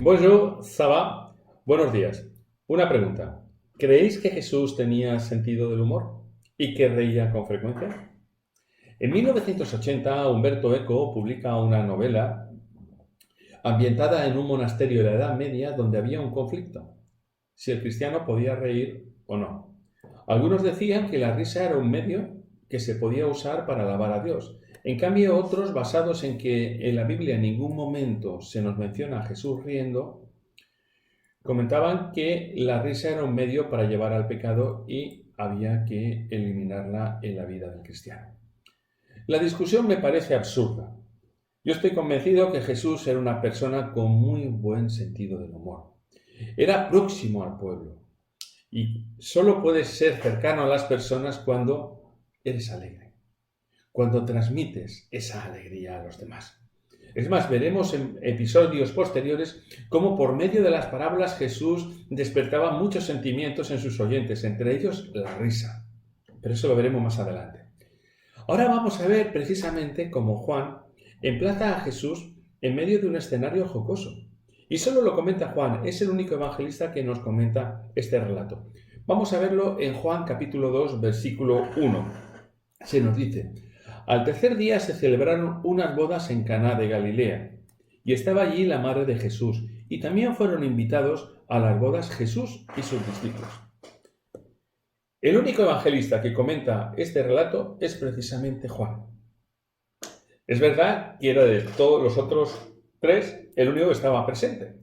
Bonjour, ça va? Buenos días. Una pregunta. ¿Creéis que Jesús tenía sentido del humor y que reía con frecuencia? En 1980, Humberto Eco publica una novela ambientada en un monasterio de la Edad Media donde había un conflicto, si el cristiano podía reír o no. Algunos decían que la risa era un medio que se podía usar para alabar a Dios. En cambio, otros, basados en que en la Biblia en ningún momento se nos menciona a Jesús riendo, comentaban que la risa era un medio para llevar al pecado y había que eliminarla en la vida del cristiano. La discusión me parece absurda. Yo estoy convencido que Jesús era una persona con muy buen sentido del humor. Era próximo al pueblo y solo puedes ser cercano a las personas cuando eres alegre, cuando transmites esa alegría a los demás. Es más, veremos en episodios posteriores cómo por medio de las parábolas Jesús despertaba muchos sentimientos en sus oyentes, entre ellos la risa. Pero eso lo veremos más adelante. Ahora vamos a ver precisamente cómo Juan emplaza a Jesús en medio de un escenario jocoso. Y solo lo comenta Juan, es el único evangelista que nos comenta este relato. Vamos a verlo en Juan capítulo 2, versículo 1. Se nos dice: al tercer día se celebraron unas bodas en Caná de Galilea, y estaba allí la madre de Jesús, y también fueron invitados a las bodas Jesús y sus discípulos. El único evangelista que comenta este relato es precisamente Juan. Es verdad que era de todos los otros tres el único que estaba presente.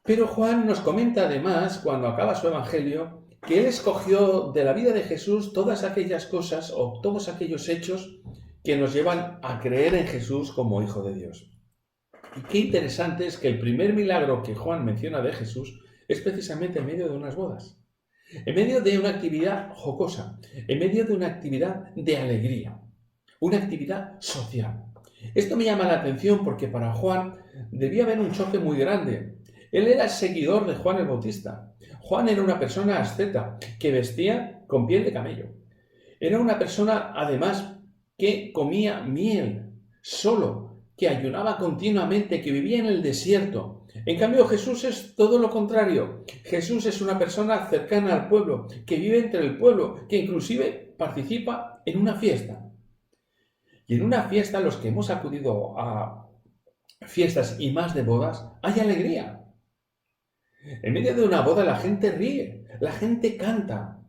Pero Juan nos comenta además, cuando acaba su evangelio, que él escogió de la vida de Jesús todas aquellas cosas o todos aquellos hechos que nos llevan a creer en Jesús como Hijo de Dios. Y qué interesante es que el primer milagro que Juan menciona de Jesús es precisamente en medio de unas bodas, en medio de una actividad jocosa, en medio de una actividad de alegría, una actividad social. Esto me llama la atención porque para Juan debía haber un choque muy grande. Él era seguidor de Juan el Bautista. Juan era una persona asceta que vestía con piel de camello. Era una persona, además, que comía miel solo, que ayunaba continuamente, que vivía en el desierto. En cambio, Jesús es todo lo contrario. Jesús es una persona cercana al pueblo, que vive entre el pueblo, que inclusive participa en una fiesta. Y en una fiesta, los que hemos acudido a fiestas y más de bodas, hay alegría. En medio de una boda la gente ríe, la gente canta.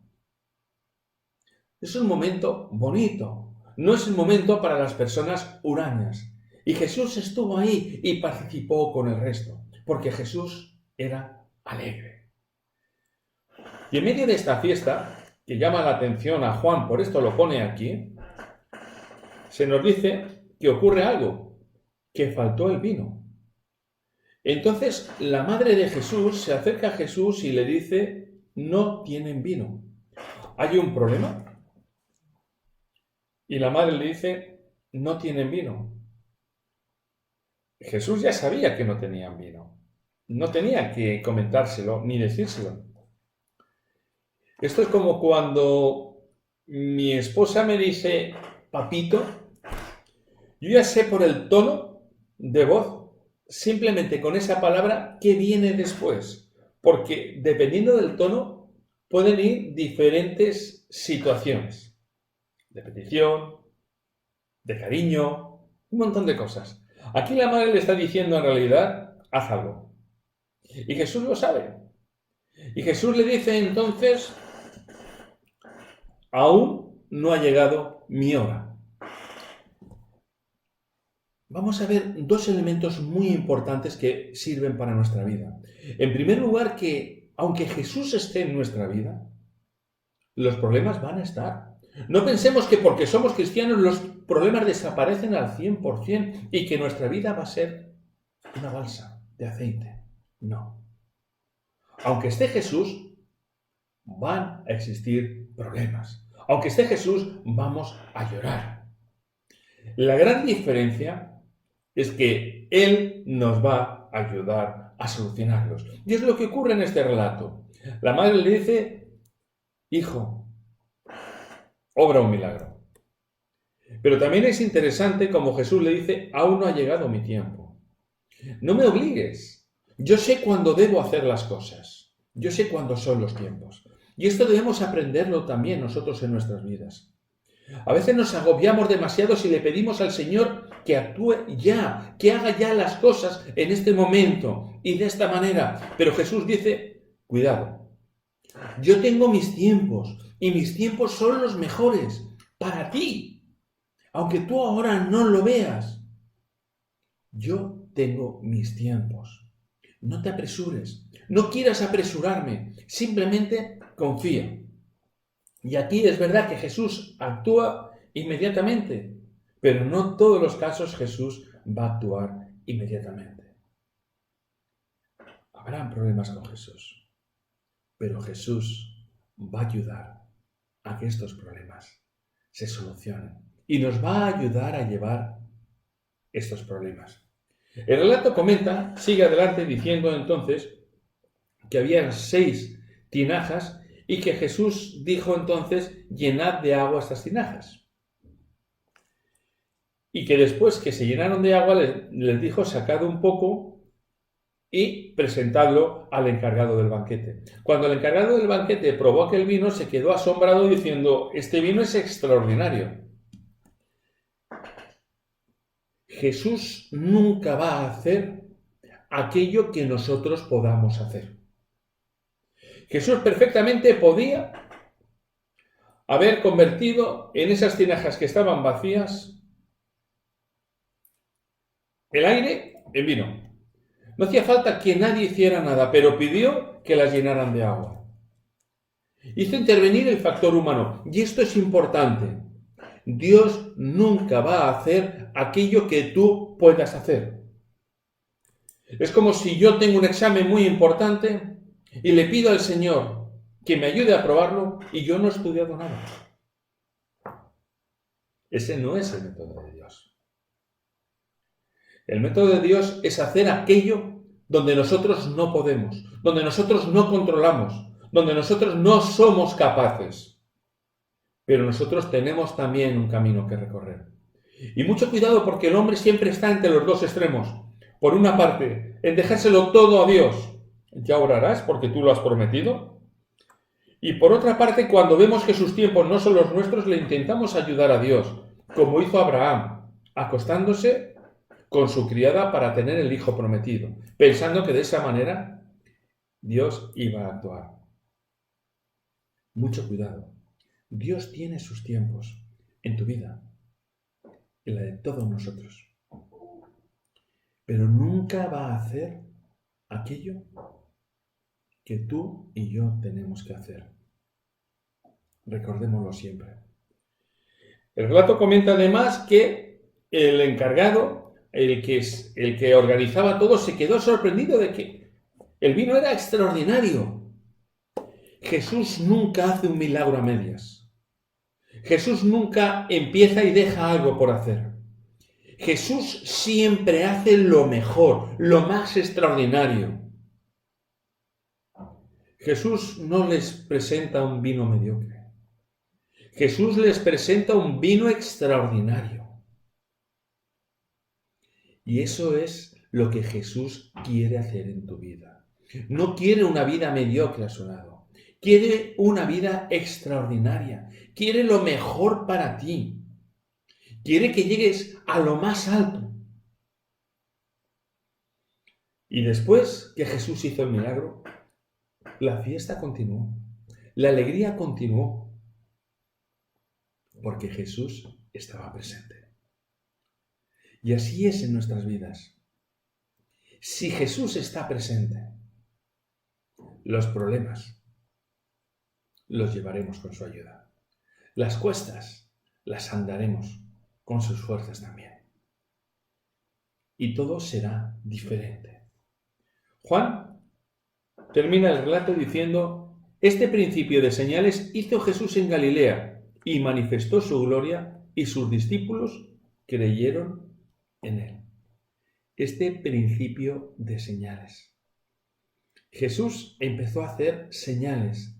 Es un momento bonito, no es un momento para las personas hurañas. Y Jesús estuvo ahí y participó con el resto, porque Jesús era alegre. Y en medio de esta fiesta, que llama la atención a Juan, por esto lo pone aquí, se nos dice que ocurre algo, que faltó el vino. Entonces la madre de Jesús se acerca a Jesús y le dice: no tienen vino. ¿Hay un problema? Y la madre le dice: no tienen vino. Jesús ya sabía que no tenían vino. No tenía que comentárselo ni decírselo. Esto es como cuando mi esposa me dice papito. Yo ya sé por el tono de voz, simplemente con esa palabra, qué viene después. Porque dependiendo del tono, pueden ir diferentes situaciones. De petición, de cariño, un montón de cosas. Aquí la madre le está diciendo en realidad: haz algo. Y Jesús lo sabe. Y Jesús le dice entonces: aún no ha llegado mi hora. Vamos a ver dos elementos muy importantes que sirven para nuestra vida. En primer lugar, que aunque Jesús esté en nuestra vida, los problemas van a estar. No pensemos que porque somos cristianos los problemas desaparecen al 100% y que nuestra vida va a ser una balsa de aceite. No. Aunque esté Jesús, van a existir problemas. Aunque esté Jesús, vamos a llorar. La gran diferencia es que Él nos va a ayudar a solucionarlos. Y es lo que ocurre en este relato. La madre le dice: hijo, obra un milagro. Pero también es interesante como Jesús le dice: aún no ha llegado mi tiempo. No me obligues. Yo sé cuándo debo hacer las cosas. Yo sé cuándo son los tiempos. Y esto debemos aprenderlo también nosotros en nuestras vidas. A veces nos agobiamos demasiado si le pedimos al Señor que actúe ya, que haga ya las cosas en este momento y de esta manera. Pero Jesús dice, cuidado, yo tengo mis tiempos y mis tiempos son los mejores para ti, aunque tú ahora no lo veas. Yo tengo mis tiempos. No te apresures, no quieras apresurarme, simplemente confía. Y aquí es verdad que Jesús actúa inmediatamente, pero no en todos los casos Jesús va a actuar inmediatamente. Habrán problemas con Jesús, pero Jesús va a ayudar a que estos problemas se solucionen y nos va a ayudar a llevar estos problemas. El relato comenta, sigue adelante diciendo entonces que había 6 tinajas y que Jesús dijo entonces, llenad de agua estas tinajas. Y que después que se llenaron de agua les dijo, sacad un poco y presentadlo al encargado del banquete. Cuando el encargado del banquete probó aquel vino, se quedó asombrado diciendo, este vino es extraordinario. Jesús nunca va a hacer aquello que nosotros podamos hacer. Jesús perfectamente podía haber convertido en esas tinajas que estaban vacías el aire en vino. No hacía falta que nadie hiciera nada, pero pidió que las llenaran de agua. Hizo intervenir el factor humano, y esto es importante. Dios nunca va a hacer aquello que tú puedas hacer. Es como si yo tengo un examen muy importante y le pido al Señor que me ayude a aprobarlo y yo no he estudiado nada. Ese no es el método de Dios. El método de Dios es hacer aquello donde nosotros no podemos, donde nosotros no controlamos, donde nosotros no somos capaces. Pero nosotros tenemos también un camino que recorrer. Y mucho cuidado porque el hombre siempre está entre los dos extremos. Por una parte, en dejárselo todo a Dios. Ya orarás porque tú lo has prometido. Y por otra parte, cuando vemos que sus tiempos no son los nuestros, le intentamos ayudar a Dios, como hizo Abraham, acostándose con su criada para tener el hijo prometido, pensando que de esa manera Dios iba a actuar. Mucho cuidado. Dios tiene sus tiempos en tu vida, en la de todos nosotros. Pero nunca va a hacer aquello que tú y yo tenemos que hacer. Recordémoslo siempre. El relato comenta además que el encargado, el que organizaba todo, se quedó sorprendido de que el vino era extraordinario. Jesús nunca hace un milagro a medias. Jesús nunca empieza y deja algo por hacer. Jesús siempre hace lo mejor, lo más extraordinario. Jesús no les presenta un vino mediocre. Jesús les presenta un vino extraordinario. Y eso es lo que Jesús quiere hacer en tu vida. No quiere una vida mediocre a su lado. Quiere una vida extraordinaria. Quiere lo mejor para ti. Quiere que llegues a lo más alto. Y después que Jesús hizo el milagro, la fiesta continuó. La alegría continuó. Porque Jesús estaba presente. Y así es en nuestras vidas. Si Jesús está presente, los problemas los llevaremos con su ayuda. Las cuestas las andaremos con sus fuerzas también. Y todo será diferente. Juan termina el relato diciendo, este principio de señales hizo Jesús en Galilea y manifestó su gloria y sus discípulos creyeron en él. Este principio de señales. Jesús empezó a hacer señales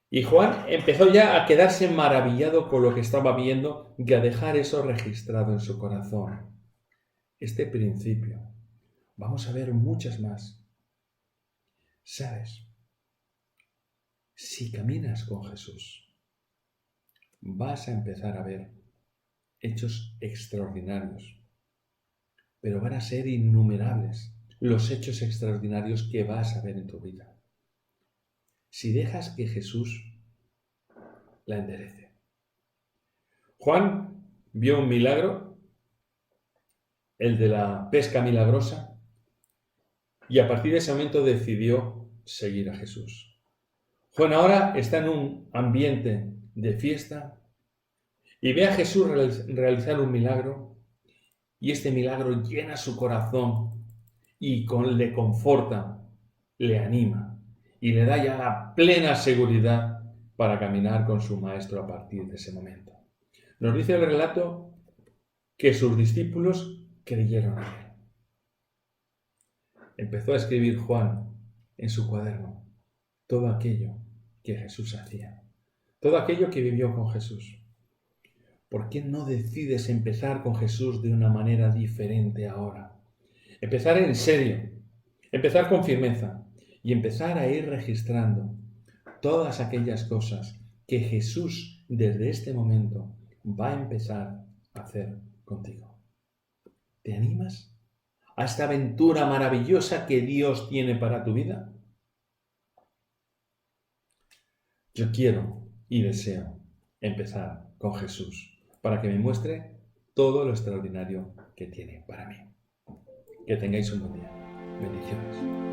y Juan empezó ya a quedarse maravillado con lo que estaba viendo y a dejar eso registrado en su corazón. Este principio. Vamos a ver muchas más ¿Sabes? Si caminas con Jesús, vas a empezar a ver hechos extraordinarios, pero van a ser innumerables los hechos extraordinarios que vas a ver en tu vida. Si dejas que Jesús la enderece. Juan vio un milagro, el de la pesca milagrosa, y a partir de ese momento decidió seguir a Jesús. Juan ahora está en un ambiente de fiesta y ve a Jesús realizar un milagro, y este milagro llena su corazón y le conforta, le anima y le da ya la plena seguridad para caminar con su maestro a partir de ese momento. Nos dice el relato que sus discípulos creyeron en él. Empezó a escribir Juan en su cuaderno todo aquello que Jesús hacía, todo aquello que vivió con Jesús. ¿Por qué no decides empezar con Jesús de una manera diferente ahora? Empezar en serio, empezar con firmeza y empezar a ir registrando todas aquellas cosas que Jesús desde este momento va a empezar a hacer contigo. ¿Te animas a esta aventura maravillosa que Dios tiene para tu vida? Yo quiero y deseo empezar con Jesús para que me muestre todo lo extraordinario que tiene para mí. Que tengáis un buen día. Bendiciones.